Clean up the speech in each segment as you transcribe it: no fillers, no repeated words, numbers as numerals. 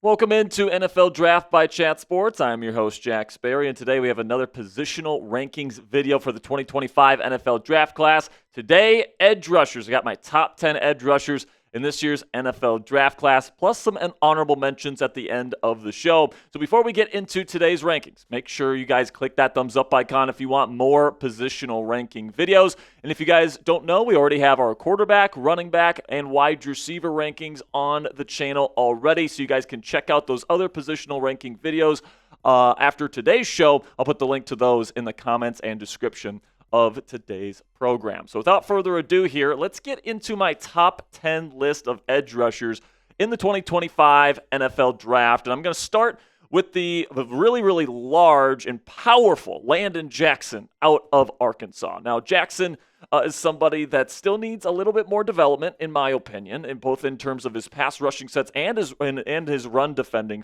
Welcome into NFL Draft by Chat Sports. I'm your host, Jack Sperry, and today we have another positional rankings video for the 2025 NFL Draft class. Today, edge rushers. I got my top 10 edge rushers in this year's NFL Draft class, plus some honorable mentions at the end of the show. So before we get into today's rankings, make sure you guys click that thumbs up icon if you want more positional ranking videos. And if you guys don't know, we already have our quarterback, running back, and wide receiver rankings on the channel already, so you guys can check out those other positional ranking videos after today's show. I'll put the link to those in the comments and description of today's program. So without further ado here, let's get into my top 10 list of edge rushers in the 2025 NFL Draft. And I'm going to start with the really, really large and powerful Landon Jackson out of Arkansas. Now, Jackson is somebody that still needs a little bit more development, in my opinion, in both in terms of his pass rushing sets and his run defending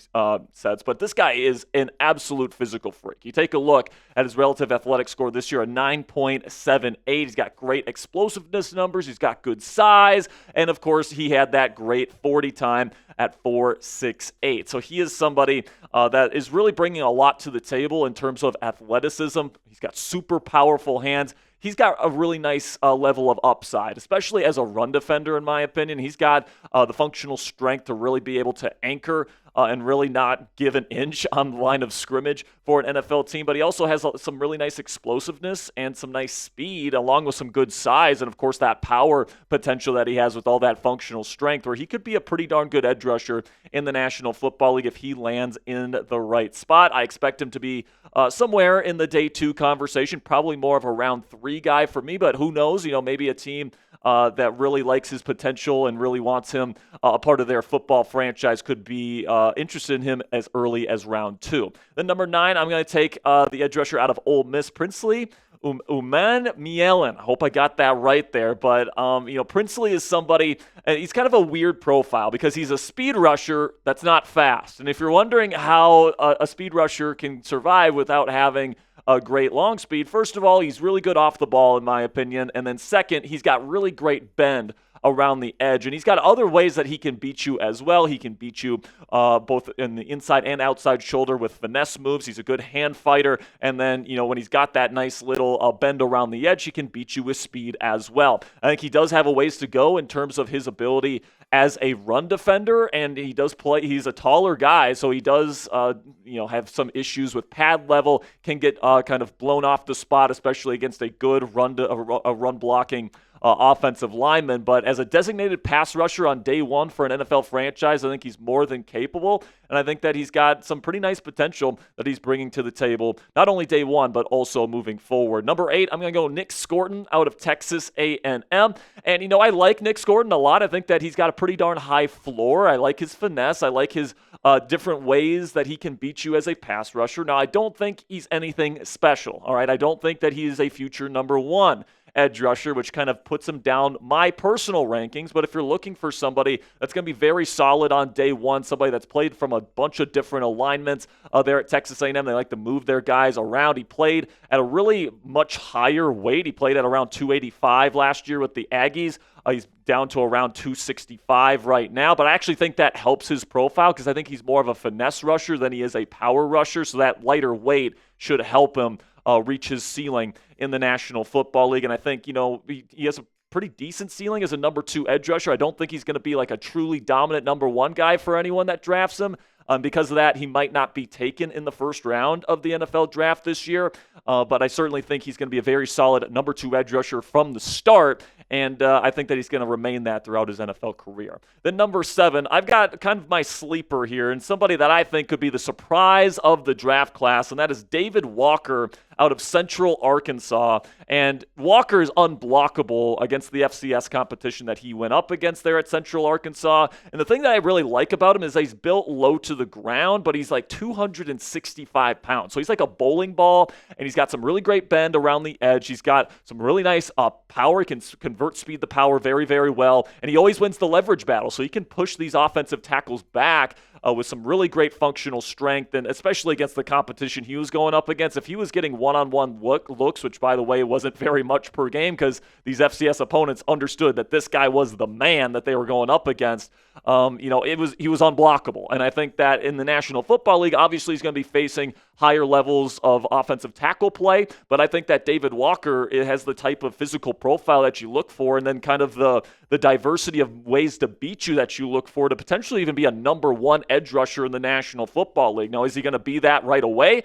sets. But this guy is an absolute physical freak. You take a look at his relative athletic score this year, a 9.78. He's got great explosiveness numbers. He's got good size. And, of course, he had that great 40 time at 4.68. So he is somebody that is really bringing a lot to the table in terms of athleticism. He's got super powerful hands. He's got a really nice level of upside, especially as a run defender, in my opinion. He's got the functional strength to really be able to anchor and really not give an inch on the line of scrimmage for an NFL team. But he also has some really nice explosiveness and some nice speed, along with some good size, and, of course, that power potential that he has with all that functional strength, where he could be a pretty darn good edge rusher in the National Football League if he lands in the right spot. I expect him to be somewhere in the day 2 conversation, probably more of a round 3 guy for me, but who knows? Maybe a team that really likes his potential and really wants him a part of their football franchise could be interested in him as early as round 2. Then number 9, I'm going to take the edge rusher out of Ole Miss, Princely Umanmielen. I hope I got that right there. But, Princely is somebody, and he's kind of a weird profile because he's a speed rusher that's not fast. And if you're wondering how a speed rusher can survive without having a great long speed, first of all, he's really good off the ball, in my opinion. And then second, he's got really great bend around the edge, and he's got other ways that he can beat you as well. He can beat you both in the inside and outside shoulder with finesse moves. He's a good hand fighter, and then when he's got that nice little bend around the edge, he can beat you with speed as well. I think he does have a ways to go in terms of his ability as a run defender, and he does play. He's a taller guy, so he does have some issues with pad level. Can get kind of blown off the spot, especially against a good run blocking offensive lineman. But as a designated pass rusher on day 1 for an NFL franchise, I think he's more than capable, and I think that he's got some pretty nice potential that he's bringing to the table, not only day 1, but also moving forward. Number 8, I'm going to go Nic Scourton out of Texas A&M. And, I like Nic Scourton a lot. I think that he's got a pretty darn high floor. I like his finesse. I like his different ways that he can beat you as a pass rusher. Now, I don't think he's anything special, all right? I don't think that he is a future number 1 edge rusher, which kind of puts him down my personal rankings. But if you're looking for somebody that's going to be very solid on day 1, somebody that's played from a bunch of different alignments there at Texas A&M, they like to move their guys around. He played at a really much higher weight. He played at around 285 last year with the Aggies. He's down to around 265 right now, but I actually think that helps his profile because I think he's more of a finesse rusher than he is a power rusher, so that lighter weight should help him reach his ceiling in the National Football League. And I think, he has a pretty decent ceiling as a number 2 edge rusher. I don't think he's going to be like a truly dominant number 1 guy for anyone that drafts him. Because of that, he might not be taken in the first round of the NFL draft this year. But I certainly think he's going to be a very solid number 2 edge rusher from the start. And I think that he's going to remain that throughout his NFL career. Then number 7, I've got kind of my sleeper here and somebody that I think could be the surprise of the draft class, and that is David Walker out of Central Arkansas. And Walker is unblockable against the FCS competition that he went up against there at Central Arkansas. And the thing that I really like about him is that he's built low to the ground, but he's like 265 pounds. So he's like a bowling ball, and he's got some really great bend around the edge. He's got some really nice power. He can convert speed to power very, very well. And he always wins the leverage battle, so he can push these offensive tackles back with some really great functional strength, and especially against the competition he was going up against. If he was getting one-on-one looks, which, by the way, wasn't very much per game because these FCS opponents understood that this guy was the man that they were going up against, he was unblockable. And I think that in the National Football League, obviously he's going to be facing higher levels of offensive tackle play, but I think that David Walker, it has the type of physical profile that you look for, and then kind of the diversity of ways to beat you that you look for to potentially even be a number one edge rusher in the National Football League. Now, is he going to be that right away?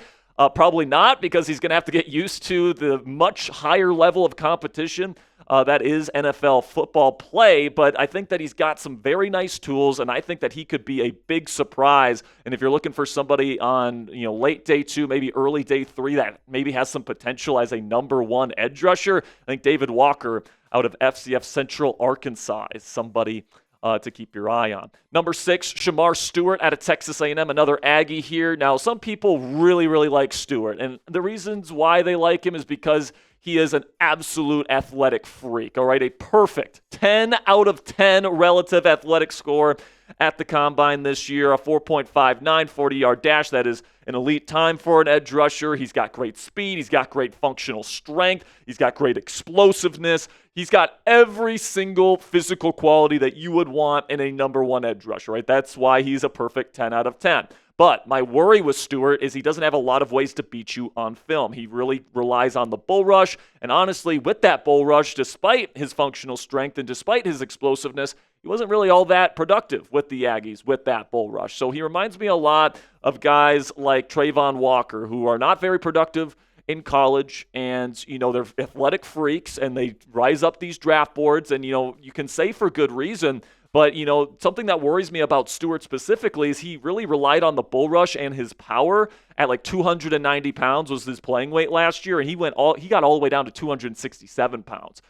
Probably not, because he's going to have to get used to the much higher level of competition that is NFL football play, but I think that he's got some very nice tools, and I think that he could be a big surprise. And if you're looking for somebody on late day 2, maybe early day 3 that maybe has some potential as a number one edge rusher, I think David Walker out of FCF Central Arkansas is somebody to keep your eye on. Number 6, Shamar Stewart out of Texas A&M, another Aggie here. Now, some people really, really like Stewart, and the reasons why they like him is because he is an absolute athletic freak, all right? A perfect 10 out of 10 relative athletic score at the Combine this year, a 4.59 40-yard dash. That is an elite time for an edge rusher. He's got great speed. He's got great functional strength. He's got great explosiveness. He's got every single physical quality that you would want in a number one edge rusher, right? That's why he's a perfect 10 out of 10. But my worry with Stewart is he doesn't have a lot of ways to beat you on film. He really relies on the bull rush. And honestly, with that bull rush, despite his functional strength and despite his explosiveness, he wasn't really all that productive with the Aggies with that bull rush. So he reminds me a lot of guys like Trayvon Walker, who are not very productive in college, and they're athletic freaks, and they rise up these draft boards, and you can say for good reason. But, something that worries me about Stewart specifically is he really relied on the bull rush, and his power at like 290 pounds was his playing weight last year, and he got all the way down to 267 pounds.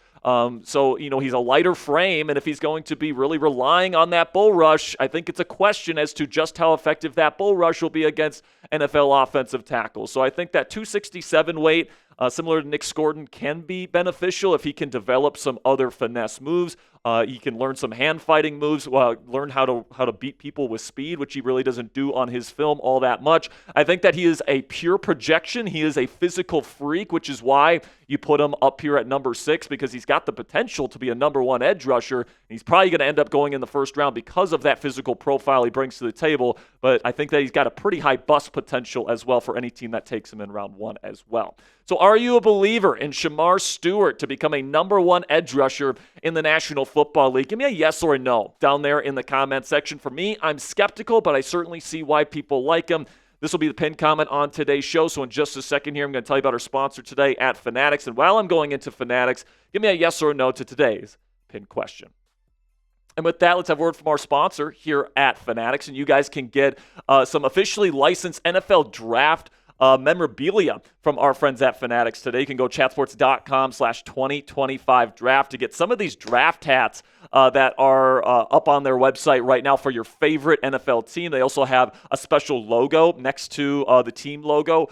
So he's a lighter frame, and if he's going to be really relying on that bull rush, I think it's a question as to just how effective that bull rush will be against NFL offensive tackles. So I think that 267 weight, similar to Nic Scourton, can be beneficial if he can develop some other finesse moves. He can learn some hand fighting moves, learn how to beat people with speed, which he really doesn't do on his film all that much. I think that he is a pure projection. He is a physical freak, which is why you put him up here at number 6, because he's got the potential to be a number one edge rusher. He's probably going to end up going in the first round because of that physical profile he brings to the table. But I think that he's got a pretty high bust potential as well for any team that takes him in round 1 as well. So are you a believer in Shamar Stewart to become a number one edge rusher in the National Football League? Give me a yes or a no down there in the comment section. For me, I'm skeptical, but I certainly see why people like him. This will be the pinned comment on today's show. So in just a second here, I'm going to tell you about our sponsor today at Fanatics. And while I'm going into Fanatics, give me a yes or a no to today's pinned question. And with that, let's have a word from our sponsor here at Fanatics. And you guys can get some officially licensed NFL draft memorabilia from our friends at Fanatics today. You can go chatsports.com/2025draft to get some of these draft hats that are up on their website right now for your favorite NFL team. They also have a special logo next to the team logo,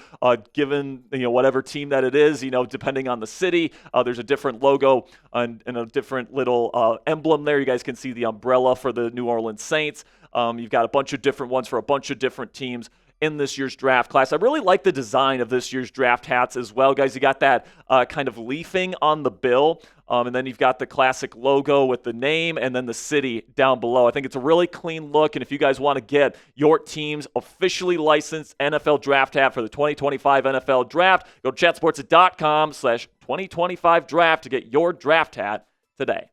given whatever team that it is. Depending on the city, there's a different logo and a different little emblem there. You guys can see the umbrella for the New Orleans Saints. You've got a bunch of different ones for a bunch of different teams in this year's draft class. I really like the design of this year's draft hats as well, guys. You got that kind of leafing on the bill, and then you've got the classic logo with the name and then the city down below. I think it's a really clean look, and if you guys want to get your team's officially licensed NFL draft hat for the 2025 NFL Draft, go to chatsports.com/2025draft to get your draft hat today.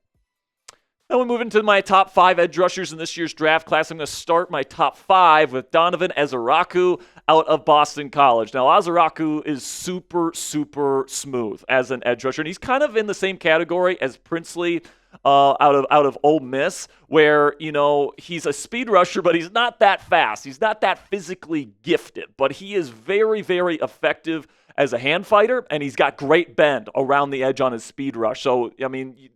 Now we move into my top 5 edge rushers in this year's draft class. I'm going to start my top 5 with Donovan Ezeiruaku out of Boston College. Now, Ezeiruaku is super, super smooth as an edge rusher, and he's kind of in the same category as Princely out of Ole Miss, where, he's a speed rusher, but he's not that fast. He's not that physically gifted, but he is very, very effective as a hand fighter, and he's got great bend around the edge on his speed rush. So,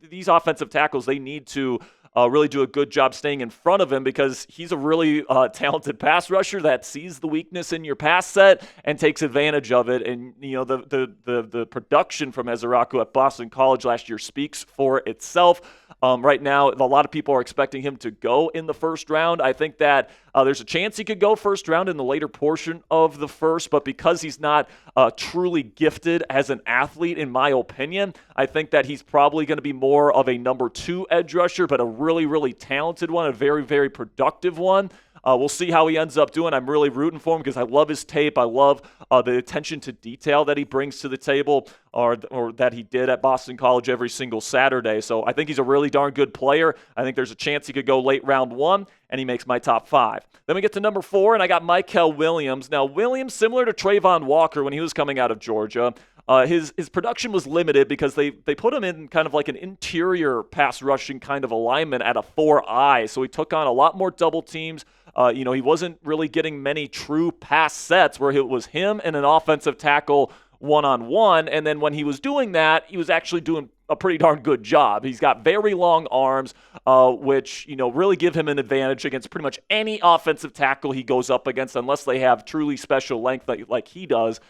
these offensive tackles, they need to really do a good job staying in front of him, because he's a really talented pass rusher that sees the weakness in your pass set and takes advantage of it. And, the production from Ezeiruaku at Boston College last year speaks for itself. Right now, a lot of people are expecting him to go in the first round. I think that There's a chance he could go first round in the later portion of the first, but because he's not truly gifted as an athlete, in my opinion, I think that he's probably going to be more of a number 2 edge rusher, but a really, really talented one, a very, very productive one. We'll see how he ends up doing. I'm really rooting for him because I love his tape. I love the attention to detail that he brings to the table, or that he did at Boston College every single Saturday. So I think he's a really darn good player. I think there's a chance he could go late round 1, and he makes my top 5. Then we get to number 4, and I got Mykel Williams. Now, Williams, similar to Trayvon Walker when he was coming out of Georgia, his production was limited because they put him in kind of like an interior pass rushing kind of alignment at a 4-eye. So he took on a lot more double teams. He wasn't really getting many true pass sets where it was him and an offensive tackle one-on-one. And then when he was doing that, he was actually doing a pretty darn good job. He's got very long arms, which, really give him an advantage against pretty much any offensive tackle he goes up against, unless they have truly special length like he does.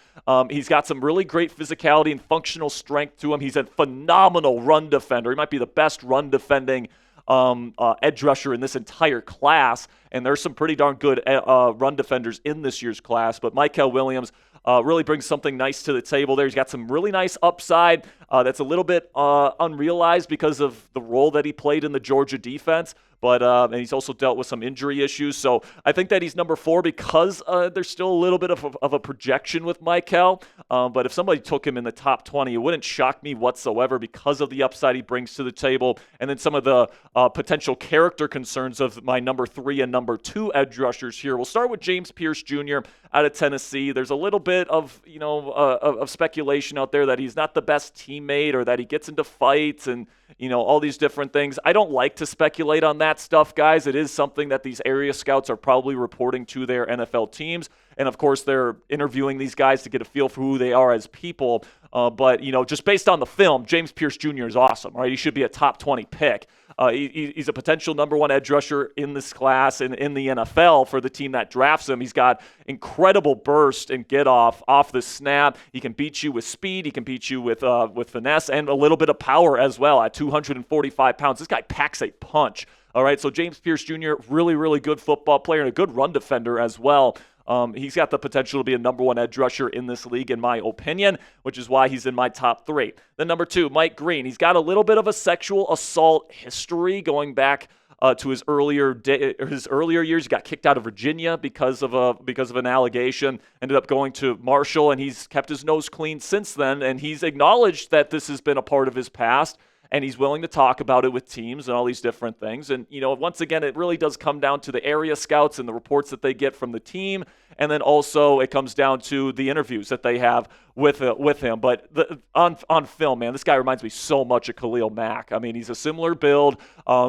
He's got some really great physicality and functional strength to him. He's a phenomenal run defender. He might be the best run defending edge rusher in this entire class, and there's some pretty darn good run defenders in this year's class. But Mykel Williams really brings something nice to the table there. He's got some really nice upside that's a little bit unrealized because of the role that he played in the Georgia defense. But and he's also dealt with some injury issues. So I think that he's number 4 because there's still a little bit of a projection with Mykel. But if somebody took him in the top 20, it wouldn't shock me whatsoever because of the upside he brings to the table. And then some of the potential character concerns of my number 3 and number 2 edge rushers here. We'll start with James Pearce Jr. out of Tennessee. There's a little bit of of speculation out there that he's not the best teammate, or that he gets into fights and all these different things. I don't like to speculate on that stuff, guys. It is something that these area scouts are probably reporting to their NFL teams. And, of course, they're interviewing these guys to get a feel for who they are as people. But just based on the film, James Pearce Jr. is awesome, right? He should be a top 20 pick. He's a potential number 1 edge rusher in this class and in the NFL for the team that drafts him. He's got incredible burst and get off the snap. He can beat you with speed. He can beat you with finesse and a little bit of power as well. At 245 pounds, this guy packs a punch. All right, so James Pearce Jr., really, really good football player and a good run defender as well. He's got the potential to be a number 1 edge rusher in this league, in my opinion, which is why he's in my top 3. Then number 2, Mike Green. He's got a little bit of a sexual assault history going back to his earlier years. He got kicked out of Virginia because of an allegation. Ended up going to Marshall, and he's kept his nose clean since then. And he's acknowledged that this has been a part of his past. And he's willing to talk about it with teams and all these different things. And, once again, it really does come down to the area scouts and the reports that they get from the team. And then also it comes down to the interviews that they have with him. But on film, man, this guy reminds me so much of Khalil Mack. I mean, he's a similar build.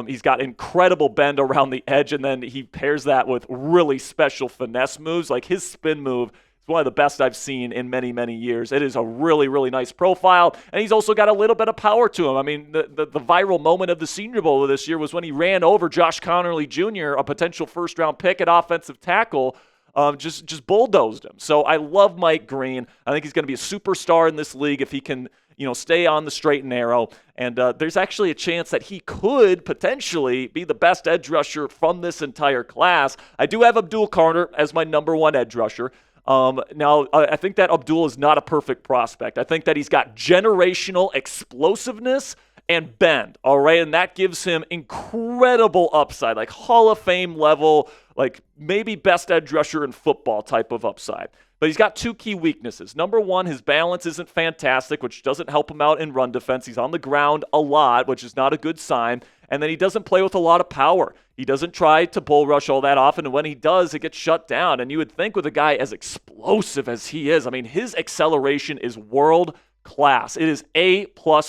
He's got incredible bend around the edge, and then he pairs that with really special finesse moves. Like his spin move, one of the best I've seen in many, many years. It is a really, really nice profile, and he's also got a little bit of power to him. I mean, the viral moment of the Senior Bowl of this year was when he ran over Josh Connerly Jr., a potential first-round pick at offensive tackle, just bulldozed him. So I love Mike Green. I think he's going to be a superstar in this league if he can stay on the straight and narrow. And there's actually a chance that he could potentially be the best edge rusher from this entire class. I do have Abdul Carter as my number 1 edge rusher. Now, I think that Abdul is not a perfect prospect. I think that he's got generational explosiveness and bend, all right? And that gives him incredible upside, like Hall of Fame level, like maybe best edge rusher in football type of upside. But he's got 2 key weaknesses. Number 1, his balance isn't fantastic, which doesn't help him out in run defense. He's on the ground a lot, which is not a good sign. And then he doesn't play with a lot of power. He doesn't try to bull rush all that often, and when he does, it gets shut down. And you would think with a guy as explosive as he is, I mean, his acceleration is world class. It is A+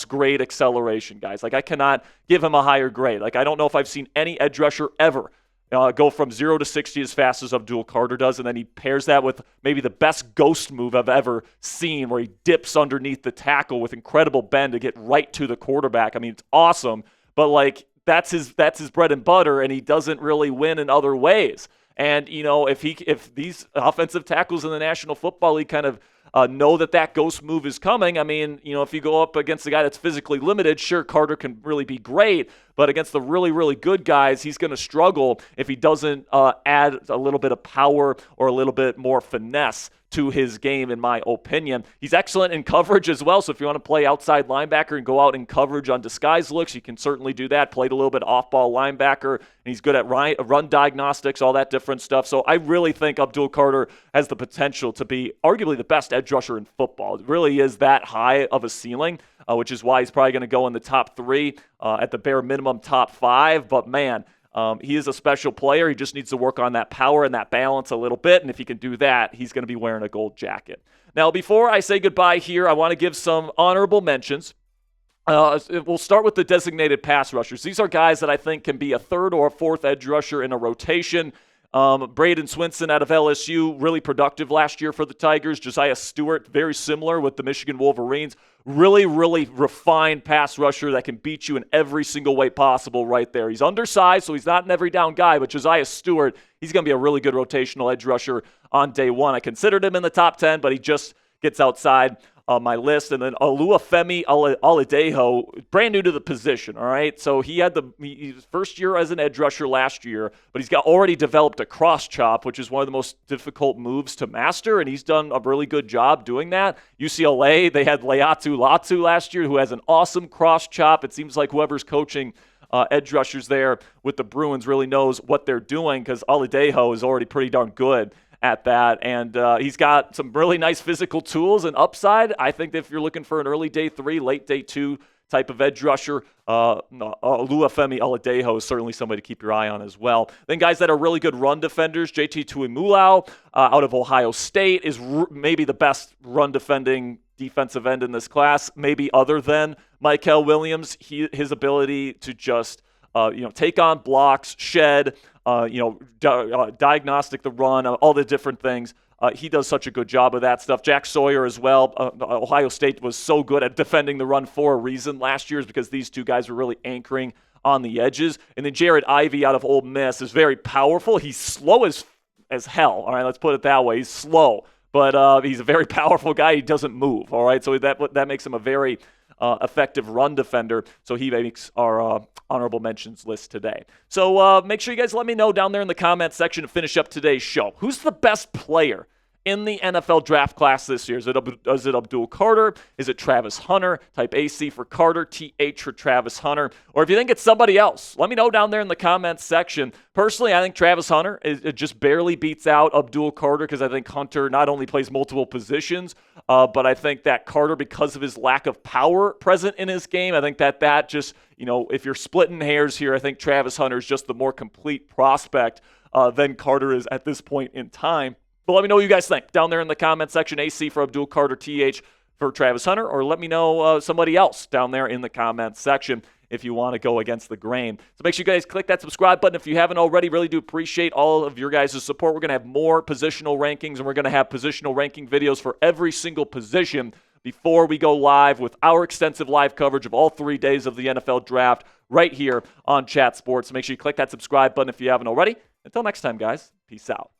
grade acceleration, guys. Like, I cannot give him a higher grade. Like, I don't know if I've seen any edge rusher ever go from 0 to 60 as fast as Abdul Carter does, and then he pairs that with maybe the best ghost move I've ever seen, where he dips underneath the tackle with incredible bend to get right to the quarterback. I mean, it's awesome, but like that's his bread and butter, and he doesn't really win in other ways. And if these offensive tackles in the National Football League kind of know that ghost move is coming. I mean, if you go up against a guy that's physically limited, sure, Carter can really be great, but against the really, really good guys, he's going to struggle if he doesn't add a little bit of power or a little bit more finesse to his game, in my opinion. He's excellent in coverage as well, so if you want to play outside linebacker and go out in coverage on disguise looks, you can certainly do that. Played a little bit off-ball linebacker, and he's good at run diagnostics, all that different stuff. So I really think Abdul Carter has the potential to be arguably the best edge rusher in football. It really is that high of a ceiling, which is why he's probably going to go in the top 3, at the bare minimum top 5. But man, he is a special player. He just needs to work on that power and that balance a little bit, and if he can do that, he's going to be wearing a gold jacket. Now, before I say goodbye here, I want to give some honorable mentions. We'll start with the designated pass rushers. These are guys that I think can be a 3rd or a 4th edge rusher in a rotation. Braden Swinson out of LSU, really productive last year for the Tigers. Josiah Stewart, very similar with the Michigan Wolverines. Really, really refined pass rusher that can beat you in every single way possible right there. He's undersized, so he's not an every down guy, but Josiah Stewart, he's going to be a really good rotational edge rusher on day 1. I considered him in the top 10, but he just gets outside my list. And then Oluwafemi Oladejo, brand new to the position, all right? So he had his first year as an edge rusher last year, but he's already developed a cross chop, which is one of the most difficult moves to master, and he's done a really good job doing that. UCLA, they had Leatu Latu last year, who has an awesome cross chop. It seems like whoever's coaching edge rushers there with the Bruins really knows what they're doing, because Oladejo is already pretty darn good at that, and he's got some really nice physical tools and upside. I think that if you're looking for an early day 3, late day 2 type of edge rusher, Oluwafemi Oladejo is certainly somebody to keep your eye on as well. Then guys that are really good run defenders, JT Tuimoloau out of Ohio State is maybe the best run defending defensive end in this class, maybe other than Mykel Williams. His ability to just take on blocks, shed, diagnostic the run, all the different things. He does such a good job of that stuff. Jack Sawyer as well. Ohio State was so good at defending the run for a reason last year, is because these two guys were really anchoring on the edges. And then Jared Ivey out of Ole Miss is very powerful. He's slow as hell. All right, let's put it that way. He's slow, but he's a very powerful guy. He doesn't move. All right, so that makes him a very effective run defender. So he makes our honorable mentions list today. So make sure you guys let me know down there in the comments section to finish up today's show. Who's the best player in the NFL draft class this year? Is it Abdul Carter? Is it Travis Hunter? Type AC for Carter, TH for Travis Hunter. Or if you think it's somebody else, let me know down there in the comments section. Personally, I think Travis Hunter it just barely beats out Abdul Carter, because I think Hunter not only plays multiple positions, but I think that Carter, because of his lack of power present in his game, I think that just, if you're splitting hairs here, I think Travis Hunter is just the more complete prospect than Carter is at this point in time. But let me know what you guys think down there in the comment section. AC for Abdul Carter, TH for Travis Hunter, or let me know somebody else down there in the comment section if you want to go against the grain. So make sure you guys click that subscribe button if you haven't already. Really do appreciate all of your guys' support. We're going to have more positional rankings, and we're going to have positional ranking videos for every single position before we go live with our extensive live coverage of all 3 days of the NFL Draft right here on Chat Sports. So make sure you click that subscribe button if you haven't already. Until next time, guys, peace out.